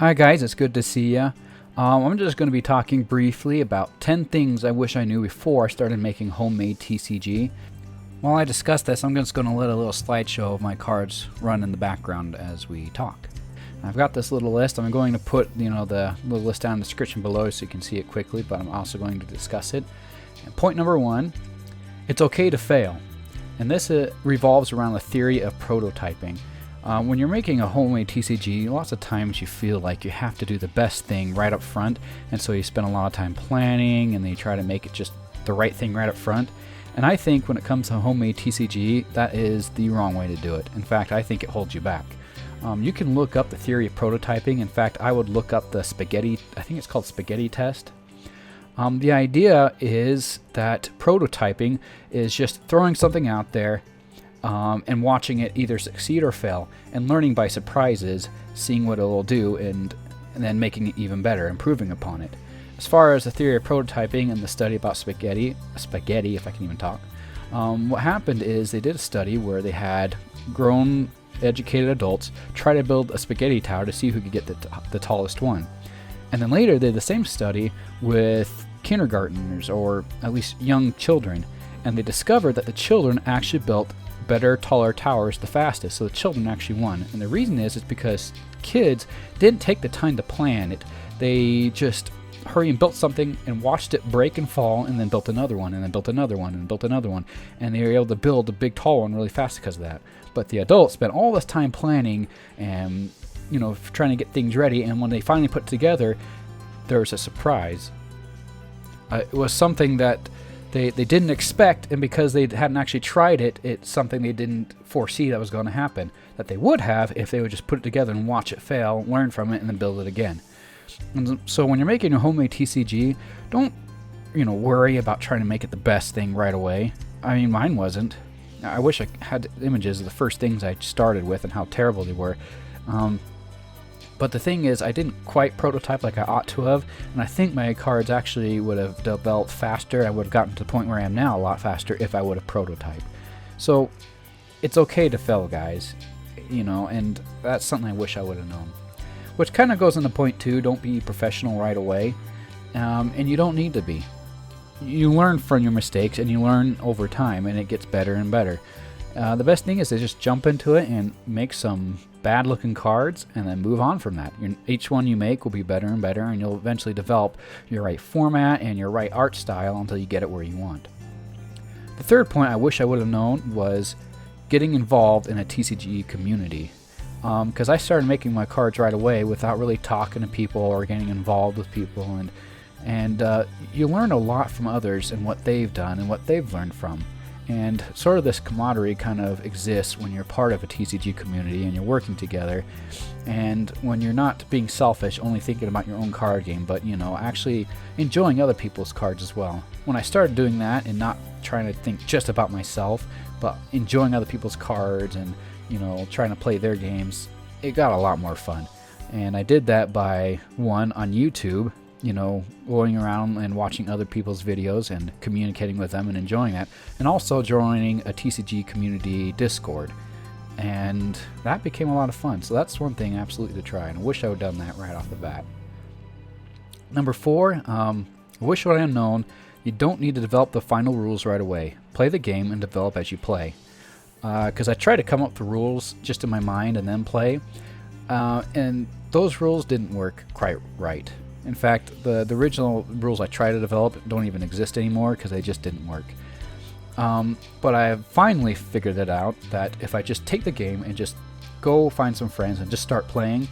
Hi guys, it's good to see ya. I'm just going to be talking briefly about 10 things I wish I knew before I started making homemade TCG. While I discuss this, I'm just going to let a little slideshow of my cards run in the background as we talk. I've got this little list. I'm going to put the little list down in the description below so you can see it quickly, but I'm also going to discuss it. And point number 1, it's okay to fail. And this revolves around the theory of prototyping. When you're making a homemade TCG, lots of times you feel like you have to do the best thing right up front, and so you spend a lot of time planning and then you try to make it just the right thing right up front. And I think when it comes to homemade TCG, that is the wrong way to do it. In fact, I think it holds you back. You can look up the theory of prototyping. In fact, I would look up the spaghetti, I think it's called spaghetti test. The idea is that prototyping is just throwing something out there and watching it either succeed or fail, and learning by surprises, seeing what it will do, and then making it even better, improving upon it. As far as the theory of prototyping and the study about spaghetti if I can even talk, what happened is they did a study where they had grown, educated adults try to build a spaghetti tower to see who could get the tallest one. And then later they did the same study with kindergartners, or at least young children, and they discovered that the children actually built better, taller towers the fastest, so the children actually won. And the reason is because kids didn't take the time to plan it. They just hurry and built something and watched it break and fall, and then built another one, and then built another one, and built another one, and they were able to build a big tall one really fast because of that. But the adults spent all this time planning and trying to get things ready, and when they finally put it together, there was a surprise. It was something that they didn't expect, and because they hadn't actually tried it, it's something they didn't foresee that was going to happen, that they would have if they would just put it together and watch it fail, learn from it, and then build it again. And so when you're making a homemade TCG, don't worry about trying to make it the best thing right away. I mean, mine wasn't. I wish I had images of the first things I started with and how terrible they were. But the thing is, I didn't quite prototype like I ought to have, and I think my cards actually would have developed faster. I would have gotten to the point where I am now a lot faster if I would have prototyped. So it's okay to fail, guys, and that's something I wish I would have known. Which kind of goes into point 2, don't be professional right away, and you don't need to be. You learn from your mistakes, and you learn over time, and it gets better and better. The best thing is to just jump into it and make some bad looking cards and then move on from that. Each one you make will be better and better, and you'll eventually develop your right format and your right art style until you get it where you want. The third point I wish I would have known was getting involved in a TCG community, because I started making my cards right away without really talking to people or getting involved with people, and you learn a lot from others and what they've done and what they've learned from. And sort of this camaraderie kind of exists when you're part of a TCG community and you're working together, and when you're not being selfish, only thinking about your own card game, but actually enjoying other people's cards as well. When I started doing that and not trying to think just about myself, but enjoying other people's cards and trying to play their games, it got a lot more fun. And I did that by, one, on YouTube, going around and watching other people's videos and communicating with them and enjoying that, and also joining a TCG community Discord, and that became a lot of fun. So that's one thing absolutely to try, and I wish I would have done that right off the bat. Number 4, I wish I had known you don't need to develop the final rules right away. Play the game and develop as you play, because I tried to come up with the rules just in my mind and then play, and those rules didn't work quite right. In fact, the original rules I tried to develop don't even exist anymore because they just didn't work. But I have finally figured it out that if I just take the game and just go find some friends and just start playing,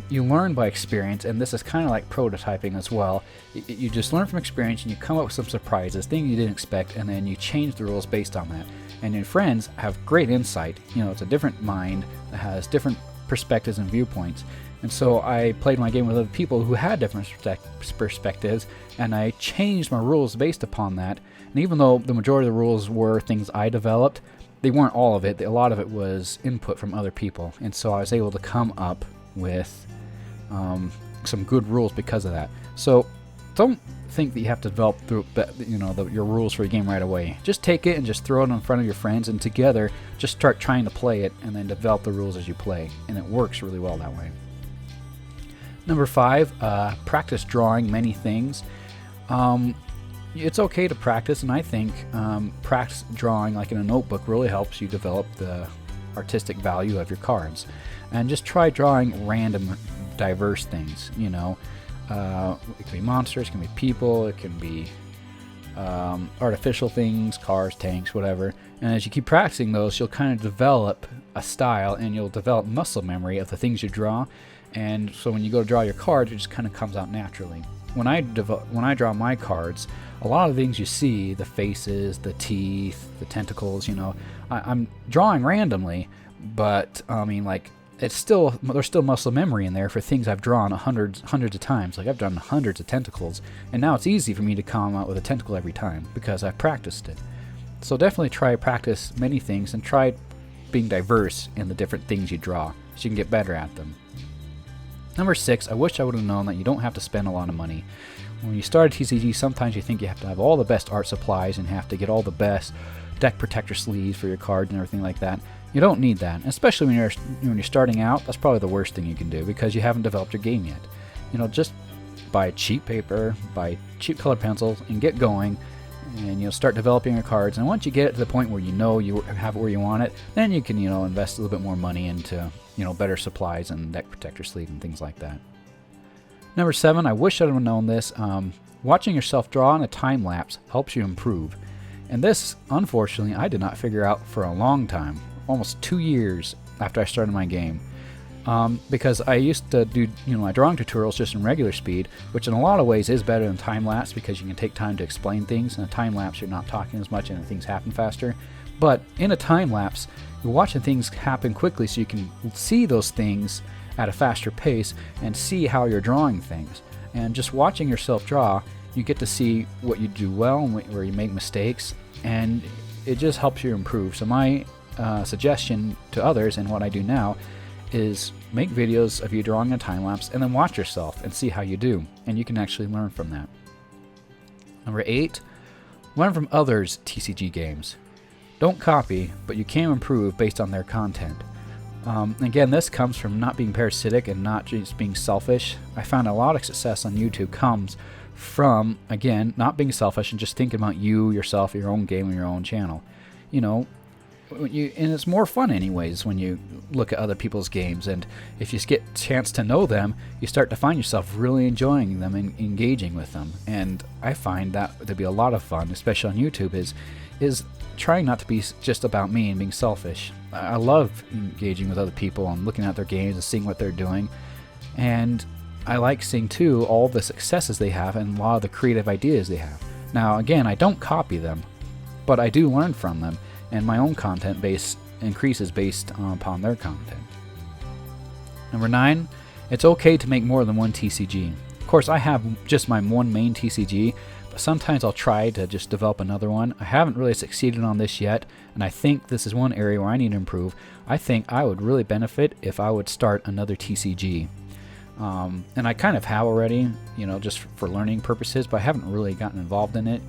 you learn by experience, and this is kind of like prototyping as well. You just learn from experience, and you come up with some surprises, things you didn't expect, and then you change the rules based on that. And your friends have great insight. It's a different mind that has different perspectives and viewpoints. And so I played my game with other people who had different perspectives, and I changed my rules based upon that. And even though the majority of the rules were things I developed, they weren't all of it. A lot of it was input from other people. And so I was able to come up with some good rules because of that. So don't think that you have to develop your rules for your game right away. Just take it and just throw it in front of your friends, and together just start trying to play it and then develop the rules as you play. And it works really well that way. Number 5, practice drawing many things. It's okay to practice, and I think practice drawing like in a notebook really helps you develop the artistic value of your cards. And just try drawing random, diverse things, you know. It can be monsters, it can be people, it can be artificial things, cars, tanks, whatever. And as you keep practicing those, you'll kind of develop a style, and you'll develop muscle memory of the things you draw. And so when you go to draw your cards, it just kind of comes out naturally. When I draw my cards, a lot of things you see, the faces, the teeth, the tentacles, you know, I'm drawing randomly, but I mean, like, there's still muscle memory in there for things I've drawn hundreds of times. Like, I've done hundreds of tentacles, and now it's easy for me to come out with a tentacle every time because I've practiced it. So definitely try to practice many things, and try being diverse in the different things you draw so you can get better at them. Number 6, I wish I would have known that you don't have to spend a lot of money. When you start a TCG, sometimes you think you have to have all the best art supplies and have to get all the best deck protector sleeves for your cards and everything like that. You don't need that, especially when you're starting out. That's probably the worst thing you can do because you haven't developed your game yet. You know, just buy cheap paper, buy cheap colored pencils, and get going. And you'll start developing your cards. And once you get it to the point where you know you have it where you want it, then you can, you know, invest a little bit more money into, you know, better supplies and deck protector sleeve and things like that. Number 7, I wish I would have known this. Watching yourself draw in a time lapse helps you improve. And this, unfortunately, I did not figure out for a long time, almost 2 years after I started my game. Because I used to do, you know, my drawing tutorials just in regular speed, which in a lot of ways is better than time lapse because you can take time to explain things. In a time lapse, you're not talking as much and things happen faster. But in a time lapse, you're watching things happen quickly so you can see those things at a faster pace and see how you're drawing things. And just watching yourself draw, you get to see what you do well and where you make mistakes, and it just helps you improve. So my suggestion to others, and what I do now, is make videos of you drawing a time lapse and then watch yourself and see how you do, and you can actually learn from that. Number 8, learn from others' TCG games. Don't copy, but you can improve based on their content. Again, this comes from not being parasitic and not just being selfish. I found a lot of success on YouTube comes from, again, not being selfish and just thinking about you, yourself, your own game, and your own channel. You know, and it's more fun anyways when you look at other people's games, and if you get a chance to know them, you start to find yourself really enjoying them and engaging with them. And I find that to be a lot of fun, especially on YouTube, is trying not to be just about me and being selfish. I love engaging with other people and looking at their games and seeing what they're doing, and I like seeing too all the successes they have and a lot of the creative ideas they have. Now again, I don't copy them, but I do learn from them, and my own content base increases based upon their content. Number 9, it's okay to make more than one TCG. Of course, I have just my one main TCG, but sometimes I'll try to just develop another one. I haven't really succeeded on this yet, and I think this is one area where I need to improve. I think I would really benefit if I would start another TCG. And I kind of have already, you know, just for learning purposes, but I haven't really gotten involved in it.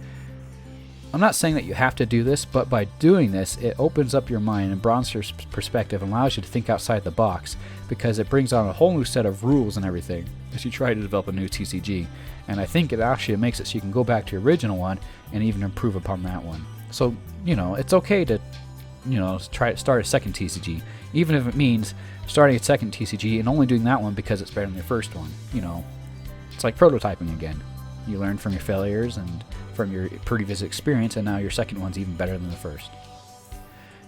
I'm not saying that you have to do this, but by doing this, it opens up your mind and broadens your perspective and allows you to think outside the box, because it brings on a whole new set of rules and everything as you try to develop a new TCG. And I think it actually makes it so you can go back to your original one and even improve upon that one. So, you know, it's okay to, you know, try to start a second TCG, even if it means starting a second TCG and only doing that one because it's better than your first one. You know, it's like prototyping again. You learn from your failures and from your previous experience, and now your second one's even better than the first.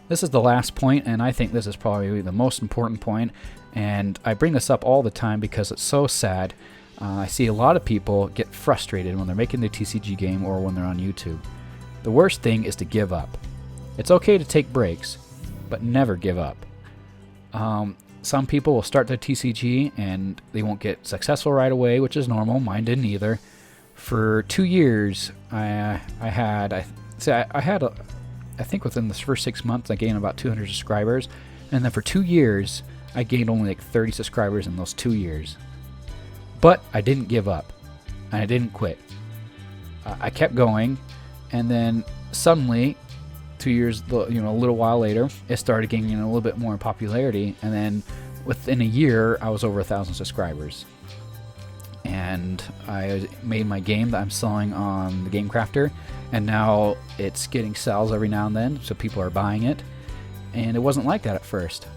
This is the last point, and I think this is probably the most important point, and I bring this up all the time because it's so sad. I see a lot of people get frustrated when they're making the TCG game or when they're on YouTube. The worst thing is to give up. It's okay to take breaks, but never give up. Some people will start their TCG and they won't get successful right away, which is normal. Mine didn't either. For 2 years, I think within the first 6 months I gained about 200 subscribers, and then for 2 years I gained only like 30 subscribers in those 2 years. But I didn't give up, and I didn't quit. I kept going, and then suddenly, 2 years, you know, a little while later, it started gaining a little bit more popularity, and then within a year I was over 1,000 subscribers. and I made my game that I'm selling on the Game Crafter, and now it's getting sales every now and then, so people are buying it. And it wasn't like that at first.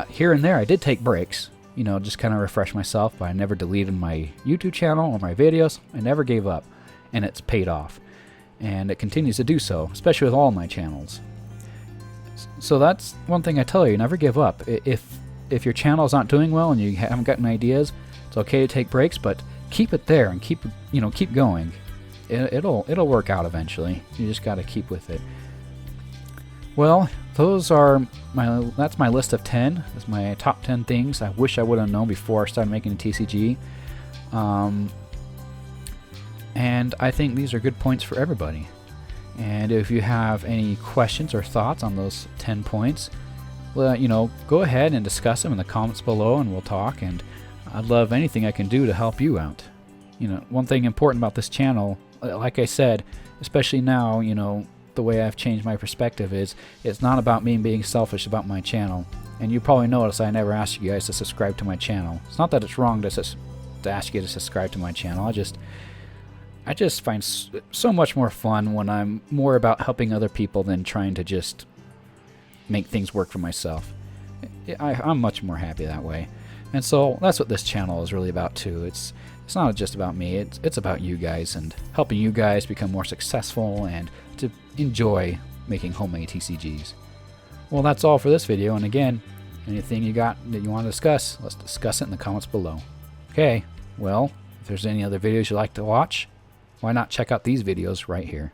Here and there I did take breaks, you know, just kind of refresh myself, but I never deleted my YouTube channel or my videos. I never gave up, and it's paid off. And it continues to do so, especially with all my channels. So that's one thing I tell you, never give up. If your channel's not doing well and you haven't gotten ideas, it's okay to take breaks, but keep it there and keep going. It'll work out eventually. You just got to keep with it. Well, that's my list of 10. That's my top 10 things I wish I would have known before I started making a TCG. And I think these are good points for everybody. And if you have any questions or thoughts on those 10 points, well, go ahead and discuss them in the comments below, and we'll talk. And I'd love anything I can do to help you out. One thing important about this channel, like I said, especially now, the way I've changed my perspective is it's not about me being selfish about my channel. And you probably noticed I never asked you guys to subscribe to my channel. It's not that it's wrong to ask you to subscribe to my channel. I just find so much more fun when I'm more about helping other people than trying to just make things work for myself. I'm much more happy that way. And so that's what this channel is really about too. It's not just about me, it's about you guys and helping you guys become more successful and to enjoy making homemade TCGs. Well, that's all for this video, and again, anything you got that you want to discuss, let's discuss it in the comments below. Okay, well, if there's any other videos you'd like to watch, why not check out these videos right here.